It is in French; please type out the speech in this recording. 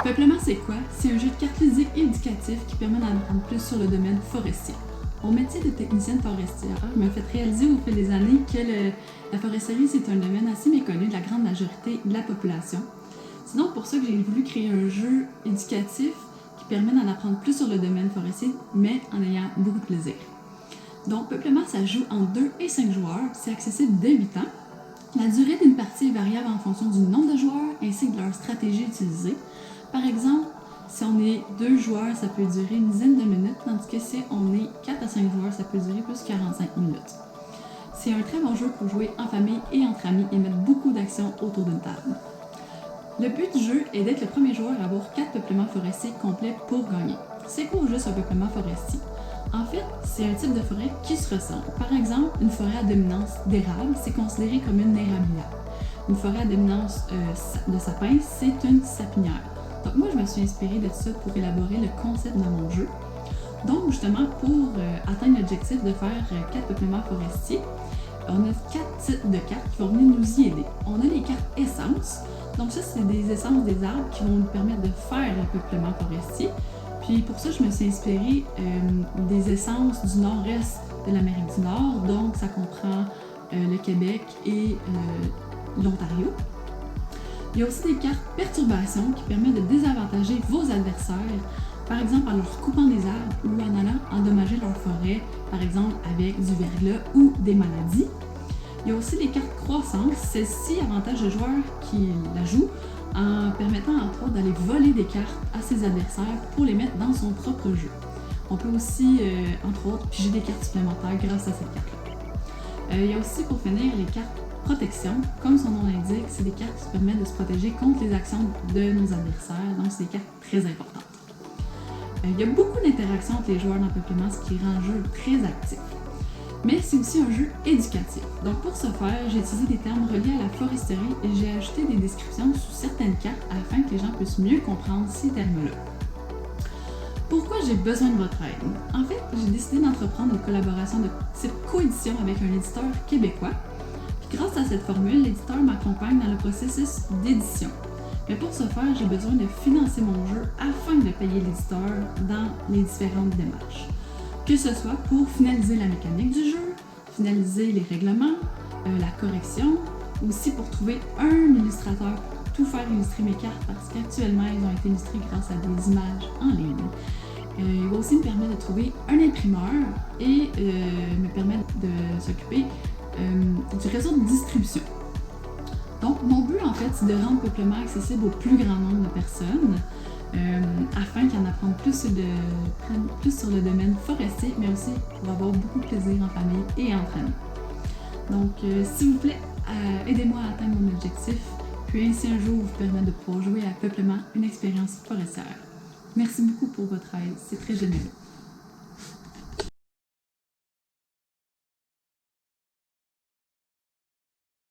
Peuplement, c'est quoi? C'est un jeu de cartes ludiques et éducatif qui permet d'en apprendre plus sur le domaine forestier. Mon métier de technicienne forestière m'a fait réaliser au fil des années que la foresterie, c'est un domaine assez méconnu de la grande majorité de la population. C'est donc pour ça que j'ai voulu créer un jeu éducatif qui permet d'en apprendre plus sur le domaine forestier, mais en ayant beaucoup de plaisir. Donc, Peuplement, ça joue entre 2 et 5 joueurs. C'est accessible dès 8 ans. La durée d'une partie est variable en fonction du nombre de joueurs ainsi que de leur stratégie utilisée. Par exemple, si on est 2 joueurs, ça peut durer une dizaine de minutes, tandis que si on est 4 à 5 joueurs, ça peut durer plus 45 minutes. C'est un très bon jeu pour jouer en famille et entre amis et mettre beaucoup d'action autour d'une table. Le but du jeu est d'être le premier joueur à avoir 4 peuplements forestiers complets pour gagner. C'est quoi juste un peuplement forestier? En fait, c'est un type de forêt qui se ressemble. Par exemple, une forêt à dominance d'érable, c'est considéré comme une érablière. Une forêt à dominance de sapin, c'est une sapinière. Donc moi, je me suis inspirée de ça pour élaborer le concept de mon jeu. Donc justement, pour atteindre l'objectif de faire 4 peuplements forestiers, on a 4 types de cartes qui vont venir nous y aider. On a les cartes essences. Donc ça, c'est des essences des arbres qui vont nous permettre de faire le peuplement forestier. Puis pour ça, je me suis inspirée des essences du nord-est de l'Amérique du Nord. Donc ça comprend le Québec et l'Ontario. Il y a aussi des cartes perturbations qui permettent de désavantager vos adversaires, par exemple en leur coupant des arbres ou en allant endommager leur forêt, par exemple avec du verglas ou des maladies. Il y a aussi des cartes croissance, celles-ci avantagent le joueur qui la joue en permettant entre autres d'aller voler des cartes à ses adversaires pour les mettre dans son propre jeu. On peut aussi, entre autres, piger des cartes supplémentaires grâce à cette carte-là. Il y a aussi pour finir les cartes protection. Comme son nom l'indique, c'est des cartes qui permettent de se protéger contre les actions de nos adversaires, donc c'est des cartes très importantes. Il y a beaucoup d'interactions entre les joueurs dans Peuplement, ce qui rend le jeu très actif. Mais c'est aussi un jeu éducatif. Donc pour ce faire, j'ai utilisé des termes reliés à la foresterie et j'ai ajouté des descriptions sous certaines cartes afin que les gens puissent mieux comprendre ces termes-là. Pourquoi j'ai besoin de votre aide? En fait, j'ai décidé d'entreprendre une collaboration de type coédition avec un éditeur québécois. Grâce à cette formule, l'éditeur m'accompagne dans le processus d'édition. Mais pour ce faire, j'ai besoin de financer mon jeu afin de payer l'éditeur dans les différentes démarches. Que ce soit pour finaliser la mécanique du jeu, finaliser les règlements, la correction, aussi pour trouver un illustrateur pour tout faire illustrer mes cartes parce qu'actuellement, elles ont été illustrées grâce à des images en ligne. Il va aussi me permettre de trouver un imprimeur et me permettre de s'occuper du réseau de distribution. Donc, mon but, en fait, c'est de rendre Peuplement accessible au plus grand nombre de personnes afin qu'ils en apprennent plus sur le domaine forestier, mais aussi pour avoir beaucoup de plaisir en famille et entre amis. Donc, s'il vous plaît, aidez-moi à atteindre mon objectif, puis ainsi un jour vous permettre de pouvoir jouer à Peuplement, une expérience forestière. Merci beaucoup pour votre aide, c'est très généreux.